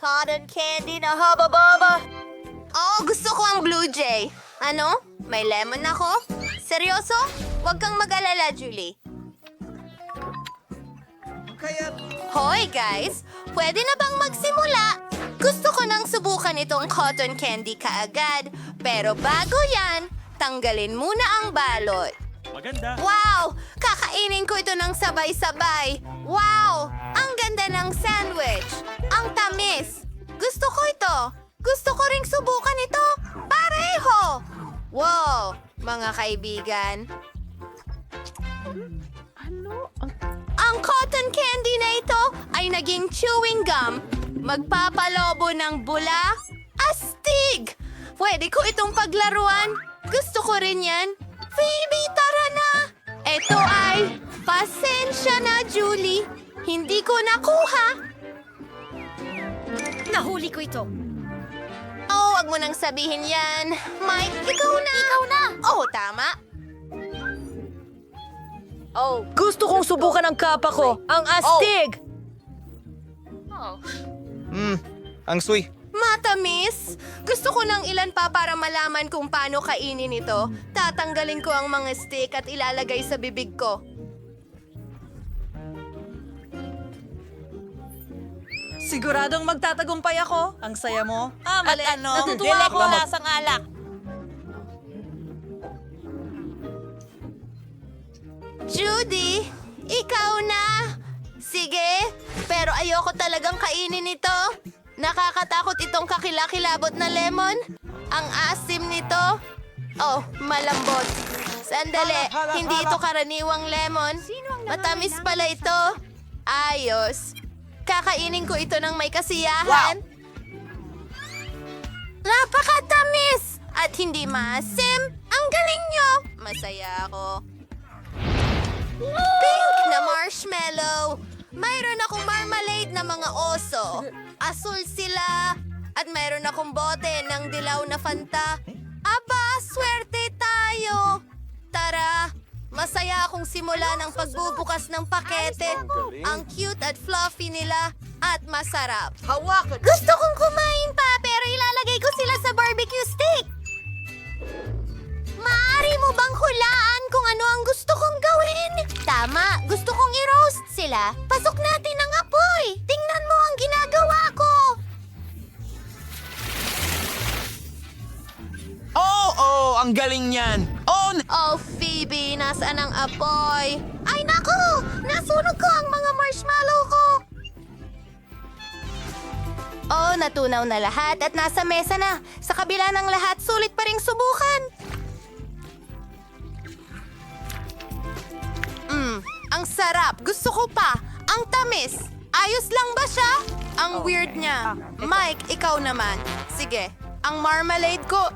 cotton candy na haba-baba. Oh, gusto ko ang Blue Jay. Ano? May lemon ako? Seryoso? Huwag kang mag-alala, Julie. Hoy, guys! Pwede na bang magsimula? Gusto ko nang subukan itong cotton candy kaagad. Pero bago yan, tanggalin muna ang balot. Maganda. Wow! Kakainin ko ito ng sabay-sabay. Wow! Ang ganda ng sandwich. Ang tamis. Gusto ko ito. Gusto ko ring subukan ito. Pareho! Wow! Mga kaibigan. Ang cotton candy na ito ay naging chewing gum. Magpapalobo ng bula. Astig! Pwede ko itong paglaruan. Gusto ko rin yan. Phoebe, tara na! Ito ay, pasensya na, Julie. Hindi ko nakuha. Nahuli ko ito. Oh, wag mo nang sabihin yan. Mike, ikaw na. Ikaw na. Oh, tama. Oh, gusto kong subukan ang kapa ko. Ang astig! Ang sui. Matamis! Gusto ko ng ilan pa para malaman kung paano kainin ito. Tatanggalin ko ang mga stick at ilalagay sa bibig ko. Siguradong magtatagumpay ako. Ang saya mo. Mali. At ano, Natutuwa ako. lasang alak. Judy, ikaw na! Sige, pero ayoko talagang kainin ito. Nakakatakot itong kakilakilabot na lemon. Ang asim nito. Oh, malambot. Sandali, hindi ito karaniwang lemon. Matamis pala ito. Ayos. Kakainin ko ito ng may kasiyahan. Napakatamis! At hindi maasim. Ang galing nyo! Masaya ako. Pink na marshmallow. Mayroon akong marmalade na mga oso. Asul sila. At mayroon akong bote ng dilaw na Fanta. Aba, swerte tayo. Tara, masaya akong simula ng pagbubukas ng pakete. Ang cute at fluffy nila at masarap. Gusto kong kumain pa pero ilalagay ko sila sa barbecue stick. Maaari mo bang hulaan kung ano ang gusto kong gawin? Tama, gusto kong i-roast sila. Pasok natin ang apoy. Tingnan mo ang ginagawa ko. Oh, ang galing niyan. Oh, Phoebe, nasaan ang apoy? Ay, naku! Nasunog ko ang mga marshmallow ko. Oh, natunaw na lahat at nasa mesa na. Sa kabila ng lahat, sulit pa ring subukan. Ang sarap. Gusto ko pa. Ang tamis. Ayos lang ba siya? Ang weird niya. Mike, ikaw naman. Sige. Ang marmalade ko...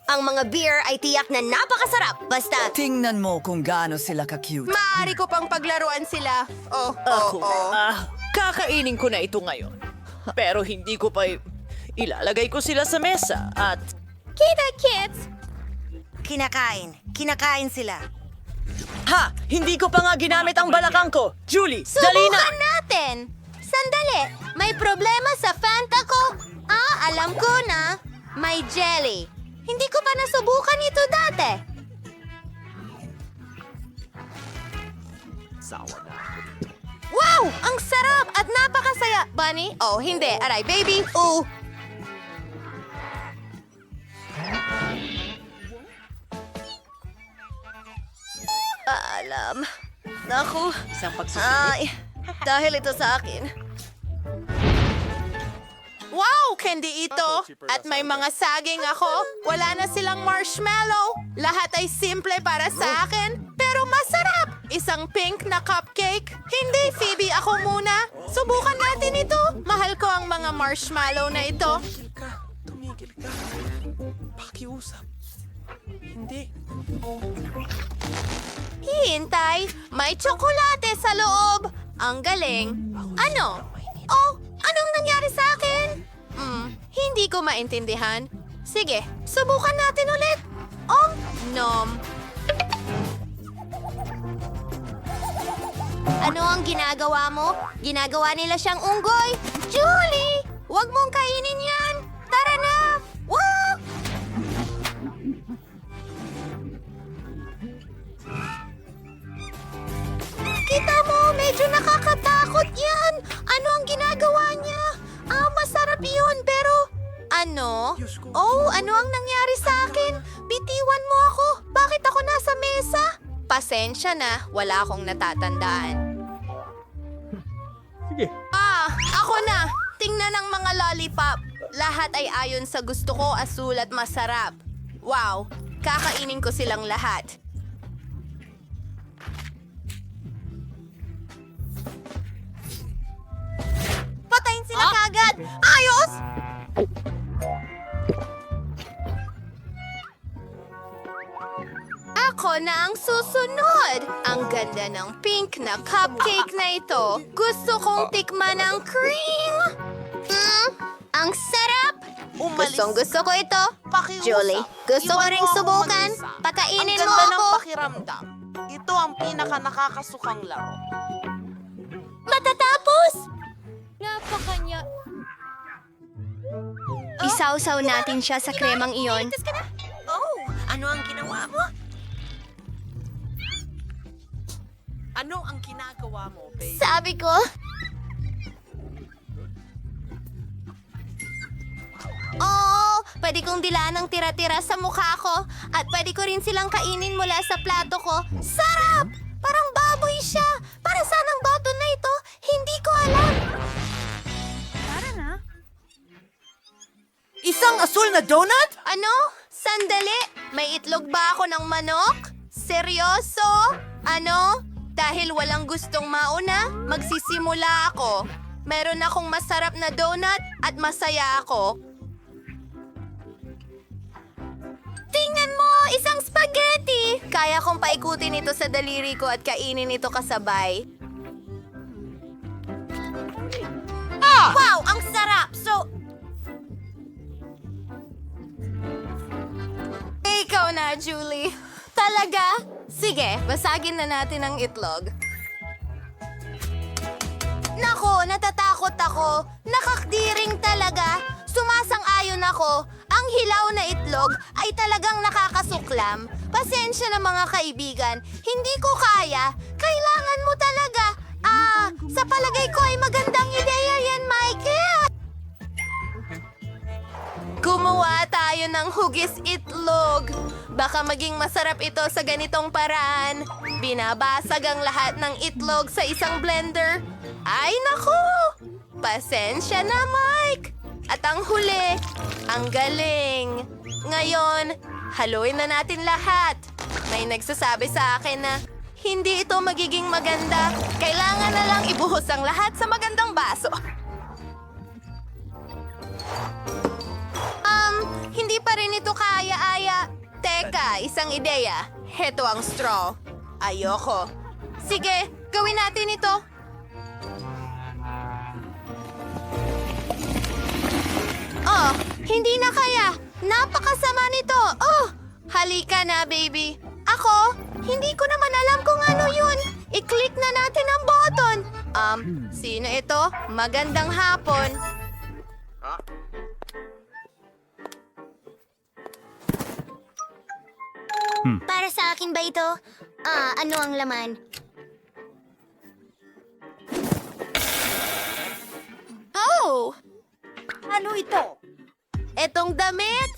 Ang mga beer ay tiyak na napakasarap. Basta, Tingnan mo kung gaano sila ka-cute. maaari ko pang paglaruan sila. Oh. Kakainin ko na ito ngayon. Pero hindi ko pa ilalagay ko sila sa mesa at Kita, kids! Kinakain sila. Ha! Hindi ko pa nga ginamit ang balakang ko. Julie, dali na! Subukan natin! Sandali! May problema sa Fanta ko? Alam ko na. May jelly. Hindi ko pa nasubukan ito dati. Wow! Ang sarap at napakasaya. Bunny? Oh, hindi. Aray, baby. Ooh. Alam. Naku. isang pagsusunod. Ay, dahil ito sa akin. Wow, candy ito. At may mga saging ako. Wala na silang marshmallow. Lahat ay simple para sa akin, pero masarap. Isang pink na cupcake. Hindi, Phoebe, ako muna. Subukan natin ito. Mahal ko ang mga marshmallow na ito. Tumigil ka. Pakiusap. Hindi. Hintay, may tsokolate sa loob. Ang galing. Ano? Oh, anong nangyari sa akin? Hindi ko maintindihan. Sige, subukan natin ulit. Oh, nom. Ano ang ginagawa mo? Ginagawa nila siyang unggoy. Julie! Huwag mong kainin yan! Tara na! Woo! Kita mo, medyo nakakatakot yan! Ano ang ginagawa niya? Masarap yun, pero... Ano? Oh, ano ang nangyari sa akin? Bitiwan mo ako! Bakit ako nasa mesa? Pasensya na, wala akong natatandaan. Sige. Ako na! Tingnan ang mga lollipop. Lahat ay ayon sa gusto ko, asul at masarap. Wow, kakainin ko silang lahat. Patayin sila kagad! Ayos! Ako na ang susunod. Ang ganda ng pink na cupcake na ito. Gusto kong tikman ang cream. Ang sarap! Gusto ko ito. Julie, gusto ko ring subukan. Pakainin mo ako. pakiramdam. Ito ang pinaka nakakasukang laro. Matatapos! Napakanya. Isawsaw natin siya sa kremang iyon. Oh, ano ang ginawa mo? Ano ang ginagawa mo, babe? Sabi ko. Oh, pwede kong dilaan ng tira-tira sa mukha ko at pwede ko rin silang kainin mula sa plato ko. Sarap! Parang baboy siya. Para saan ang baton na ito? Hindi ko alam. Isang asul na donut? Ano? Sandali. May itlog ba ako ng manok? Seryoso? Ano? Dahil walang gustong mauna, magsisimula ako. Meron akong masarap na donut at masaya ako. Tingnan mo! Isang spaghetti! Kaya kong paikutin ito sa daliri ko at kainin ito kasabay. Wow! Ang sarap! Ikaw na, Julie. Talaga? Sige, basagin na natin ang itlog. Nako, natatakot ako. Nakakdiring talaga. Sumasang-ayon ako. Ang hilaw na itlog ay talagang nakakasuklam. Pasensya na mga kaibigan. Hindi ko kaya. Kailangan mo talaga. Sa palagay ko ay magandang ideya yan, Michael. Gumawa tayo ng hugis itlog. Baka maging masarap ito sa ganitong paraan. Binabasag ang lahat ng itlog sa isang blender. Ay naku! Pasensya na, Mike! At ang huli, ang galing. Ngayon, haluin na natin lahat. May nagsasabi sa akin na hindi ito magiging maganda. Kailangan na lang ibuhos ang lahat sa magandang baso. Hindi pa rin ito kaya-aya. Teka, isang ideya. Heto ang straw. Ayoko. Sige, gawin natin ito. Oh, hindi na kaya. Napakasama nito. Oh, halika na, baby. Ako, hindi ko naman alam kung ano yun. I-click na natin ang button. Sino ito? Magandang hapon. Para sa akin ba ito? Ano ang laman? Oh! Ano ito? Etong damit?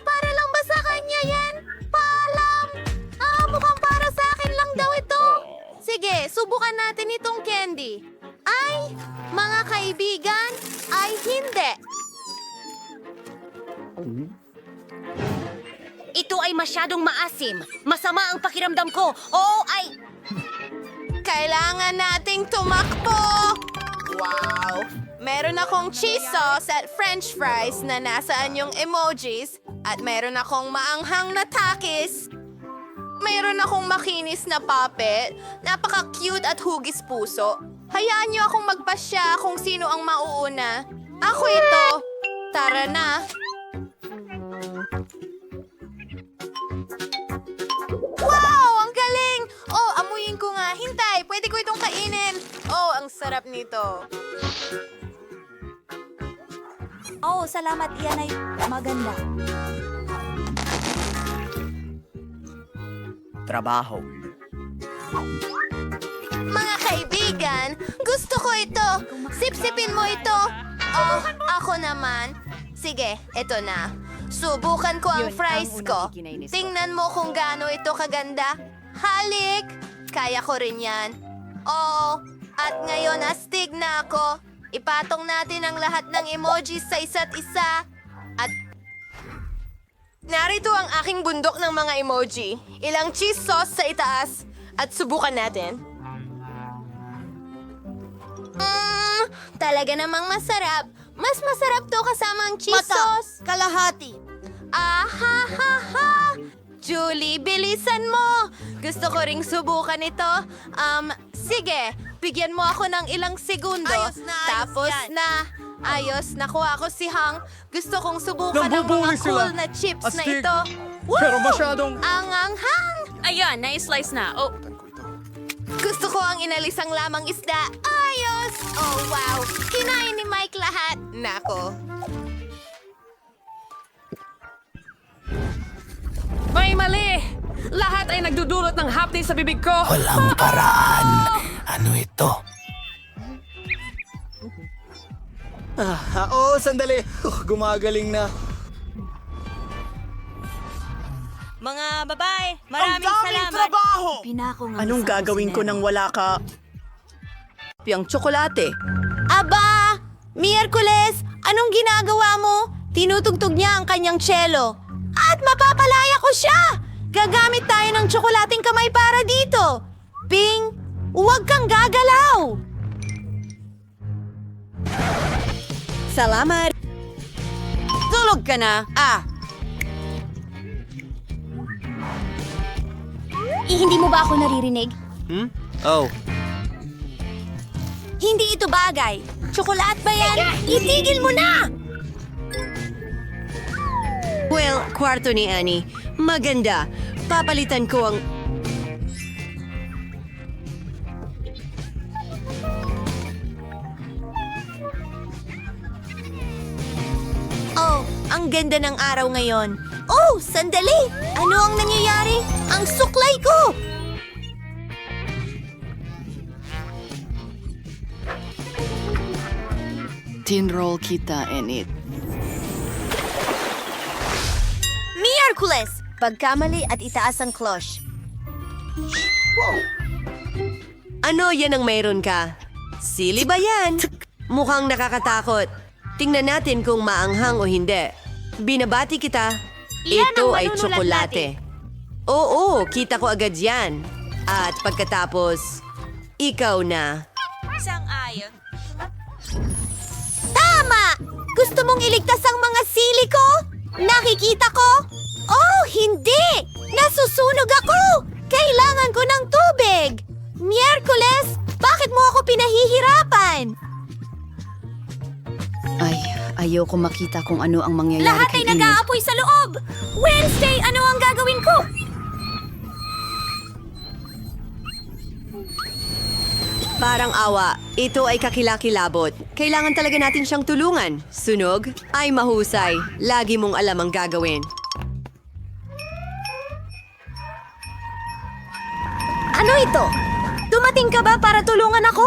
Para lang ba sa kanya yan? Paalam! Mukhang para sa akin lang daw ito. Sige, subukan natin itong candy. Ay, mga kaibigan, ay hindi. Ito ay masyadong maasim. Masama ang pakiramdam ko. Oo, ay... Kailangan nating tumakbo! Wow! Meron akong cheese sauce at french fries na nasaan yung emojis at meron akong maanghang na takis. Meron akong makinis na puppet. Napaka-cute at hugis puso. Hayaan niyo akong magpasya kung sino ang mauuna. Ako ito. Tara na. Wow! Ang galing! Oh, amuyin ko nga. Hintay, pwede ko itong kainin. Oh, ang sarap nito. Oh, salamat. Iyan ay maganda. Trabaho. Mga kaibigan, gusto ko ito. Sipsipin mo ito. Oh, ako naman. Sige, ito na. Subukan ko ang fries ko. Tingnan mo kung gaano ito kaganda. Halik! Kaya ko rin yan. Oh, at ngayon astig na ako. Ipatong natin ang lahat ng emojis sa isa't isa. At narito ang aking bundok ng mga emoji. Ilang cheese sauce sa itaas. At subukan natin. Talaga namang masarap. Mas masarap to kasama ang cheese sauce. Kalahati. Ahahaha! Julie, bilisan mo! Gusto ko ring subukan ito. Sige, bigyan mo ako ng ilang segundo. Ayos na, ayos Tapos yan. na. Ayos, nakuha ko si Hang. Gusto kong subukan ang mga cool na chips na ito. Pero masyadong... Ang anghang! Ayan, na-slice na. Oh, Gusto ko ang inalisang lamang isda. Ayos! Oh, wow! Kinain ni Mike lahat. Nako. May mali! Lahat ay nagdudulot ng hapdi sa bibig ko. Walang paraan. Ano ito? Oo, sandali. Gumagaling na. mga babae, maraming salamat. Pinako nga Anong isa gagawin ko si nang wala ka? Piyang tsokolate. Aba! Miyerkules! Anong ginagawa mo? Tinutugtog niya ang kanyang cello. At mapapalaya ko siya! Gagamit tayo ng tsokolating kamay para dito. Ping! Huwag kang gagalaw! Salamat. Tulog ka na. Hindi mo ba ako naririnig? Oh, Hindi ito bagay. Tsokolat ba yan? Itigil mo na! Well, kwarto ni Annie. Maganda. Papalitan ko ang... Oh, ang ganda ng araw ngayon. Oh, sandali! Ano ang nangyayari? Ang suklay ko! Tinroll kita, Enid. Miyerkules! Pagkamali at itaas ang cloche. Ano yan ang mayroon ka? Sili ba yan? Mukhang nakakatakot. Tingnan natin kung maanghang o hindi. Binabati kita. Iyan Ito ang ay manunulat tsokolate. Oo, kita ko agad yan. At pagkatapos, ikaw na. Sang-ayon. Tama! Gusto mong iligtas ang mga sili ko? Nakikita ko? Oh, hindi! Nasusunog ako! Kailangan ko ng tubig! Miyerkules, bakit mo ako pinahihirapan? Ayoko makita kung ano ang mangyayari Lahat kay ay Enid. nag-aapoy sa loob! Wednesday, ano ang gagawin ko? Parang awa, ito ay kakilakilabot. Kailangan talaga natin siyang tulungan. Sunog? Ay mahusay. Lagi mong alam ang gagawin. Ano ito? Dumating ka ba para tulungan ako?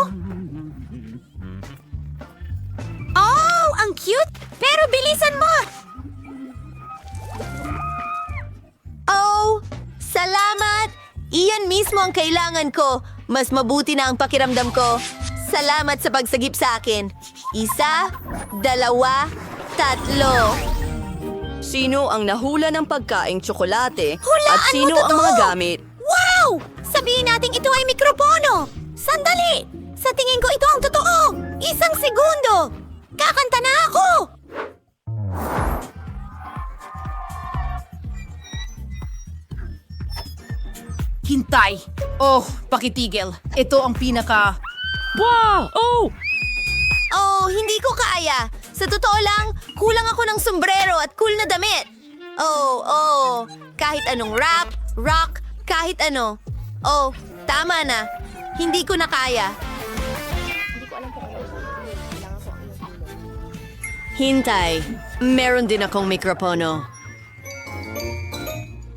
Oh, ang cute! Pero bilisan mo! Oh, salamat! Iyan mismo ang kailangan ko. Mas mabuti na ang pakiramdam ko. Salamat sa pagsagip sa akin. 1, 2, 3. Sino ang nahula ng pagkaing tsokolate? Hulaan at sino mo ang totoo! mga gamit? Wow! Sabihin natin ito ay mikropono! Sandali! Sa tingin ko ito ang totoo! 1 segundo! Kakanta na ako! Hintay! Oh, pakitigil. Ito ang pinaka... Wow! Oh! Oh, hindi ko kaya. Sa totoo lang, kulang ako ng sombrero at cool na damit. Oh. Kahit anong rap, rock, kahit ano. Oh, tama na. Hindi ko na kaya. Hintay, meron din akong mikropono.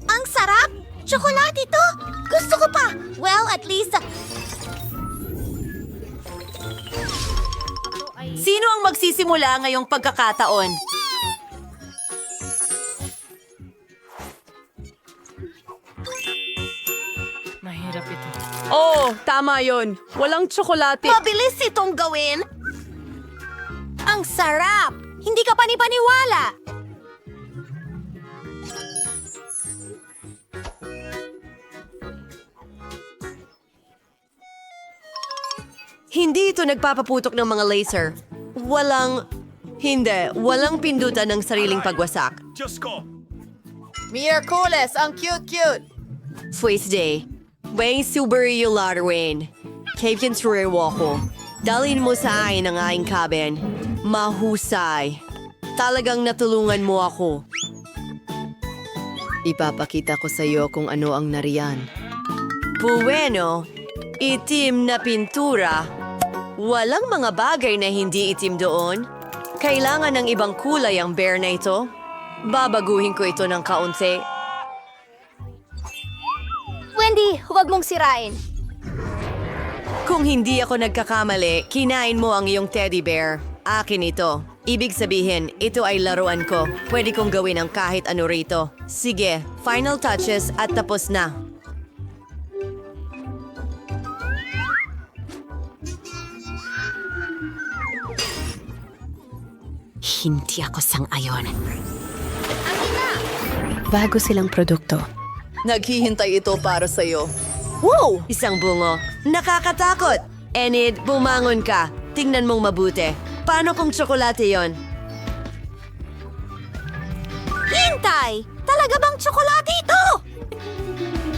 Ang sarap! Tsokolate ito! Gusto ko pa! Well, at least... Sino ang magsisimula ngayong pagkakataon? Oh, tama yon. Walang tsokolate. Mabilis itong gawin. Ang sarap! Hindi ka panipaniwala. Hindi ito nagpapaputok ng mga laser. Walang pindutan ng sariling pagwasak. Miyerkules, ang cute-cute. Tuesday, way subari yung Larwin. Kaibigan suriwa ko. Dalhin mo sa akin ang aking cabin. Mahusay. Talagang natulungan mo ako. Ipapakita ko sa iyo kung ano ang nariyan. Bueno, itim na pintura. Walang mga bagay na hindi itim doon. Kailangan ng ibang kulay ang bear na ito. Babaguhin ko ito ng kaunti. Wendy, huwag mong sirain. Kung hindi ako nagkakamali, kinain mo ang iyong teddy bear. Akin ito. Ibig sabihin, ito ay laruan ko. Pwede kong gawin ang kahit ano rito. Sige, final touches at tapos na. Hindi ako sang-ayon. Bago silang produkto. Naghihintay ito para sa'yo. Wow! Isang bungo. Nakakatakot! Enid, bumangon ka. Tingnan mong mabuti. Paano kung tsokolate yon? Hintay! Talaga bang tsokolate ito?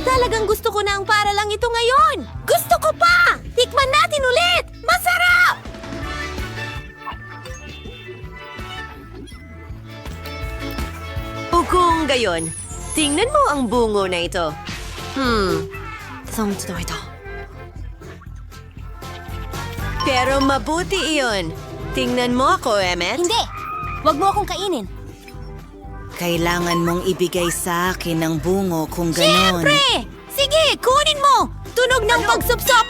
Talagang gusto ko na ang para lang ito ngayon. Gusto ko pa! Tikman natin ulit! Masarap! O kung gayon, tingnan mo ang bungo na ito. Totoo ito. Pero mabuti iyon. Tingnan mo ako, Emmet. Hindi! Huwag mo akong kainin. Kailangan mong ibigay sa akin ng bungo kung ganon. Siyempre! Sige, kunin mo! Tunog ng pagsupsop!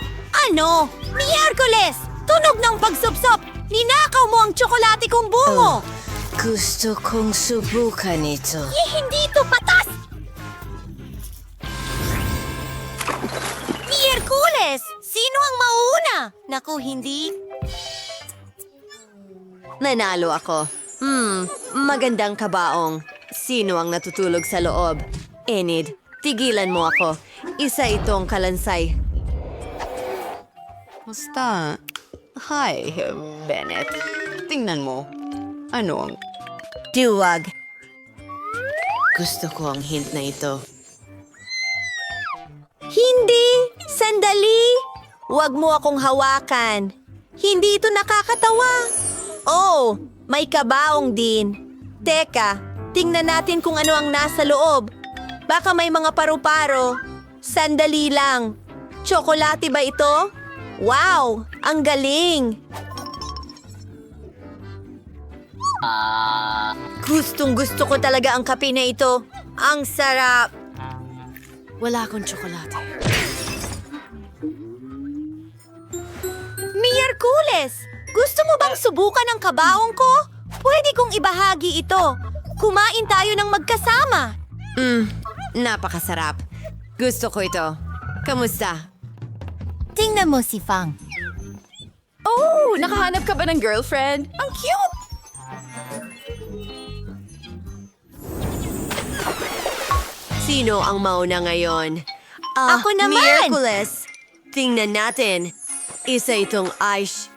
Ano? Miyerkules! Tunog ng pagsupsop! Ninakaw mo ang tsokolate kong bungo! Gusto kong subukan ito. Hindi ito patas! Miyerkules! Sino ang mauna? Naku, hindi. Nanalo ako. Magandang kabaong. Sino ang natutulog sa loob? Enid, tigilan mo ako. Isa itong kalansay. Musta? Hi, Bennett. Tingnan mo. Ano ang... Duwag. Gusto ko ang hint na ito. Hindi! Sandali! Huwag mo akong hawakan. Hindi ito nakakatawa. Oh, may kabaong din. Teka, tingnan natin kung ano ang nasa loob. Baka may mga paru-paro. Sandali lang. Tsokolate ba ito? Wow! Ang galing! Gustong-gusto ko talaga ang kape na ito. Ang sarap! Wala akong tsokolate. Miyerkules! Gusto mo bang subukan ang kabaong ko? Pwede kong ibahagi ito. Kumain tayo ng magkasama. Napakasarap. Gusto ko ito. Kamusta? Tingnan mo si Fang. Oh, nakahanap ka ba ng girlfriend? Ang cute! Sino ang mauna ngayon? Ako naman! Miyerkules. Tingnan natin. Isa itong ice.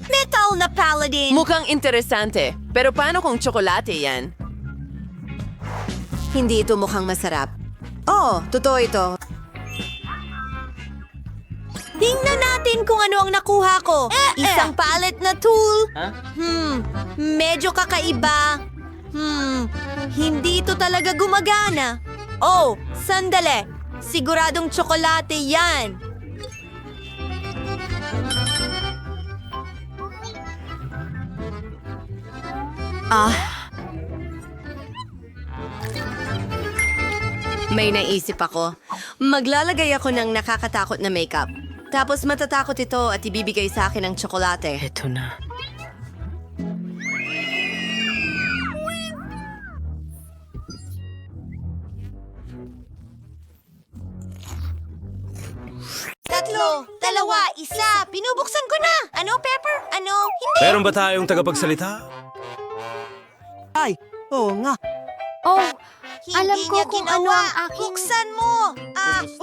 Metal na paladin! Mukhang interesante. Pero paano kung tsokolate yan? Hindi ito mukhang masarap. Oo, totoo ito. Tingnan natin kung ano ang nakuha ko. Isang palette na tool. Medyo kakaiba. Hindi ito talaga gumagana. Oh, sandali. Siguradong tsokolate yan. May naisip ako. Maglalagay ako ng nakakatakot na makeup. Tapos matatakot ito at ibibigay sa akin ng tsokolate. Ito na. Tatlo, dalawa, isa. Pinubuksan ko na. Ano, Pepper? Ano? Hindi. Meron ba tayong tagapagsalita? Oh, Hindi Alam ko niya kung ginawa. ano ang aking- Buksan mo.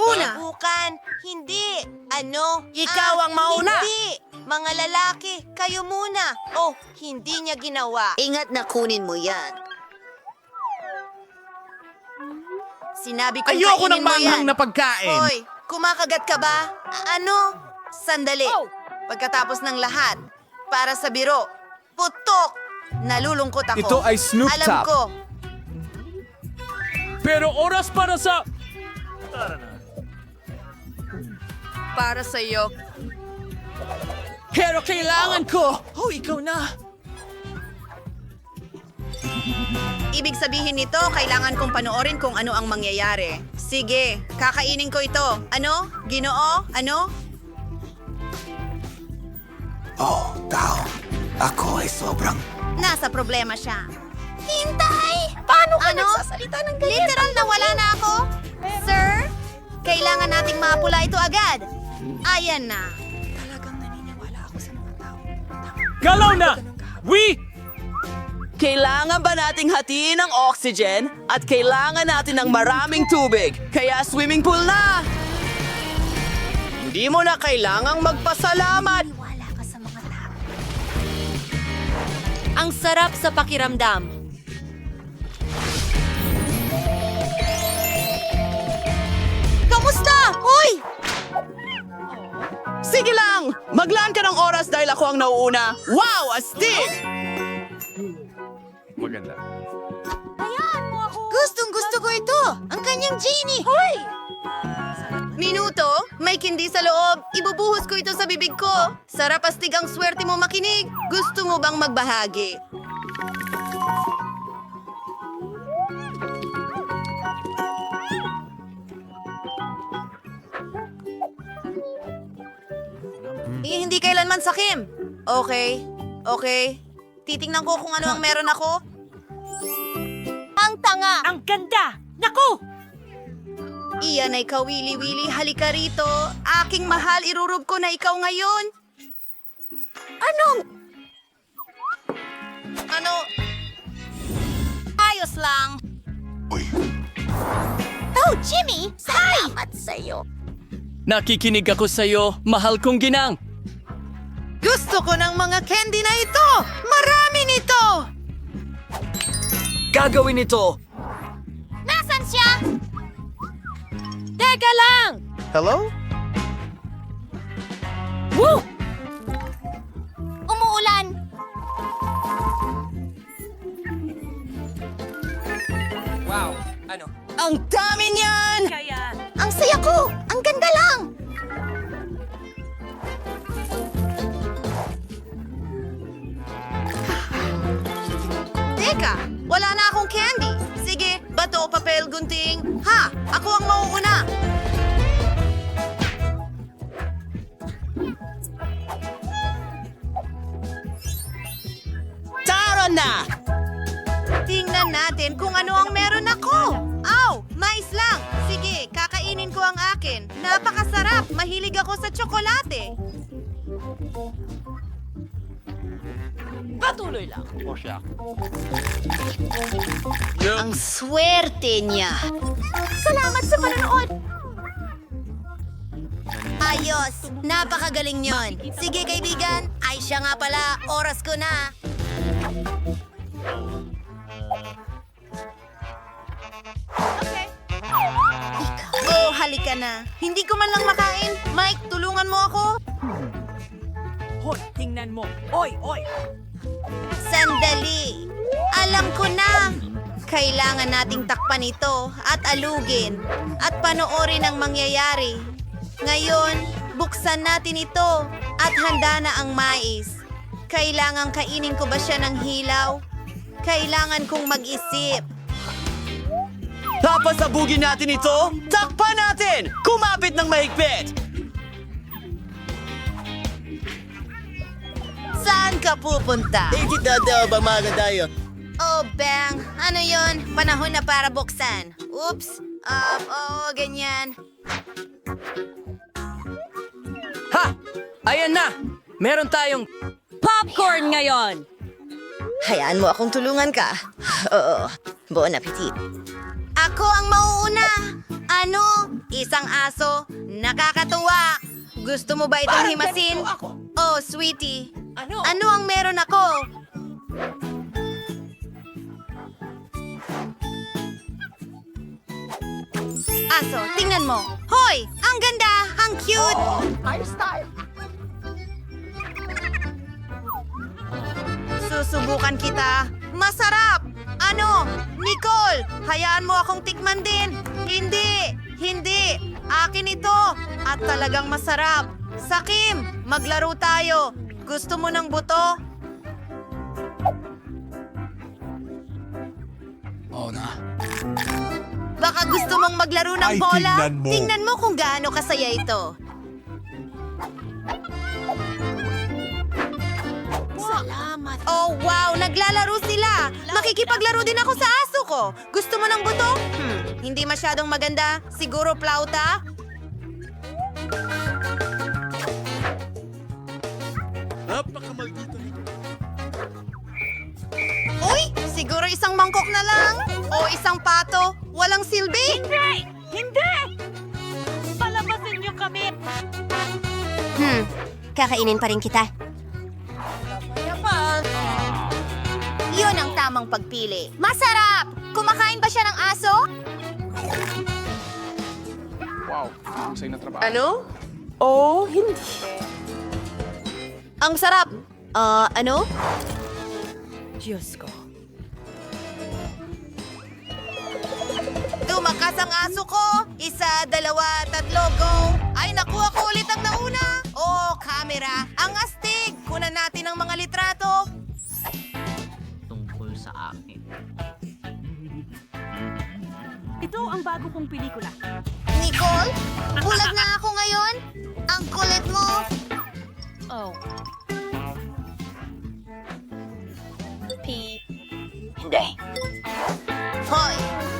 Una. Bukan. Hindi. Ano? Ikaw ang mauna. Hindi. Mga lalaki, kayo muna. Oh, hindi niya ginawa. Ingat na kunin mo yan. Sinabi ko Ayoko kainin ng mo manghang yan. na pagkain. Hoy, kumakagat ka ba? Ano? Sandali. Pagkatapos ng lahat, para sa biro, putok! Nalulungkot ako. Ito ay Snoop Alam Top. ko. Pero oras para sa... Para sa iyo. Pero kailangan ko! Oh, ikaw na! Ibig sabihin nito, kailangan kong panoorin kung ano ang mangyayari. Sige, kakainin ko ito. Ano? Ginoo? Ano? Oh, tao. Ako ay sobrang... Nasa problema siya. Hintay! Paano ka nagsasalita ng ganyan? Literal na wala na ako? Sir, kailangan nating mapula ito agad. Ayan na. Galaw na! We... Kailangan ba nating hatiin ang oxygen at kailangan natin ng maraming tubig? Kaya swimming pool na! Hindi mo na kailangang magpasalamat! Ang sarap sa pakiramdam. Kamusta? Hoy! Sige lang! Maglaan ka ng oras dahil ako ang nauuna. Wow! Astig! Gustong-gusto ko ito! Ang kanyang genie! Hoy! Minuto, may kindi sa loob. Ibubuhos ko ito sa bibig ko. Sarap astig ang swerte mo makinig. Gusto mo bang magbahagi? Hindi kailanman sakim. Okay. Titingnan ko kung ano ang meron ako. Ang tanga! Ang ganda! Naku! Iyan ay kawili-wili, halika rito. Aking mahal, irurub ko na ikaw ngayon. Ano? Ayos lang. Oh, Jimmy! Salamat sa'yo. Nakikinig ako sa'yo, mahal kong ginang. Gusto ko ng mga candy na ito! Marami nito! Gagawin ito! Nasaan siya? Teka lang! Hello? Woo! Umuulan. Ang dami niyan! Ang saya ko! Ang ganda lang! Teka, wala na akong candy. Sige, bato, papel, gunting. Ha! Ako ang mauuna. Tara na! Tingnan natin kung ano ang meron ako. Aw! Mais lang! Sige, kakainin ko ang akin. Napakasarap! Mahilig ako sa tsokolate. Patuloy lang. Ang swerte niya. Salamat sa panonood! Ayos! Napakagaling yon. Sige, kaibigan. Ay, siya nga pala. Oras ko na. Oh, halika na. Hindi ko man lang makain. Mike, tulungan mo ako. Hoy, tingnan mo. Oy! Sandali. Alam ko na. Kailangan nating takpan ito at alugin at panoorin ang mangyayari. Ngayon, buksan natin ito at handa na ang mais. Kailangang kainin ko ba siya ng hilaw? Kailangan kong mag-isip. Papasabugin natin ito! Takpan natin! Kumapit ng mahigpit! Saan ka pupunta? Ikitadaw ba mga tayo? Oh, bang! Ano yon? Panahon na para buksan. Oops! Ganyan. Ha! Ayan na! Meron tayong... Popcorn ngayon! Hayaan mo akong tulungan ka. Oo. Bon appetit. Ako ang mauuna. Ano? Isang aso? Nakakatuwa. Gusto mo ba itong himasin? Oh, sweetie. Ano ang meron ako? Aso, tingnan mo. Hoy! Ang ganda! Ang cute! Susubukan kita. Masarap! Ano? Nicole, hayaan mo akong tikman din. Hindi! Hindi! Akin ito! At talagang masarap. Sakim, maglaro tayo. Gusto mo ng buto? Oh na. Baka gusto mong maglaro ng Ay, bola? tingnan mo. Tingnan mo kung gaano kasaya ito. Salamat. Oh, wow! Naglalaro sila! Makikipaglaro din ako sa aso ko. Gusto mo ng buto? Hindi masyadong maganda. Siguro plauta? Uy! Siguro isang mangkok na lang? O isang pato? Walang silbi? Palabasin niyo kami! Kakainin pa rin kita. Yun ang tamang pagpili. Masarap! Kumakain ba siya ng aso? Ano? Oh, hindi. Ang sarap. Ano? Diyos ko. Tumakas ang aso ko. 1, 2, 3, go! Ay, nakuha ko ulit ang nauna. Oh, camera. Ang astig. Kunan natin ang mga litrato. Ito ang bago kong pelikula. Nicole, bulag na ako ngayon. Ang kulit mo. Oh. Hoy,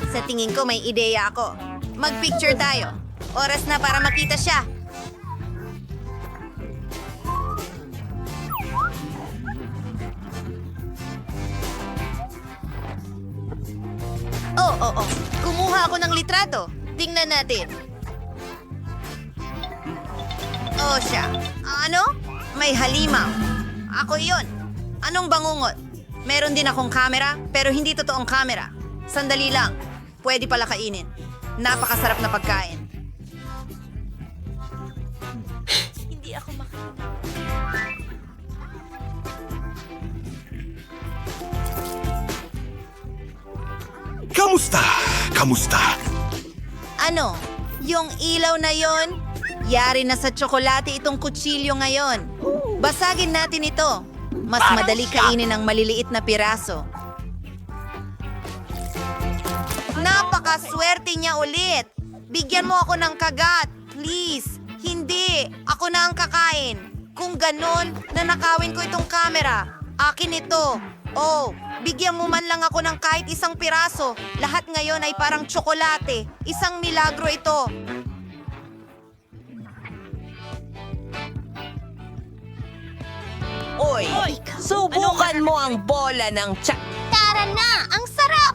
sa tingin ko may ideya ako. Mag-picture tayo. Oras na para makita siya. Oh. Kumuha ako ng litrato. Tingnan natin. Oh, siya. Ano? May halimaw. Ako yun. Anong bangungot? Meron din akong camera, pero hindi totoong camera. Sandali lang. Pwede pala kainin. Napakasarap na pagkain. Hindi ako makain. Kamusta? Kamusta? Ano? Yung ilaw na yon? Yari na sa tsokolate itong kutsilyo ngayon. Basagin natin ito. Mas madali kainin ang maliliit na piraso. Napakaswerte niya ulit. Bigyan mo ako ng kagat. Please. Hindi. Ako na ang kakain. Kung ganon, nanakawin ko itong camera. Akin ito. Oh, bigyan mo man lang ako ng kahit isang piraso. Lahat ngayon ay parang tsokolate. Isang milagro ito. Oy, subukan mo ang bola ng tsak. Tara na! Ang sarap!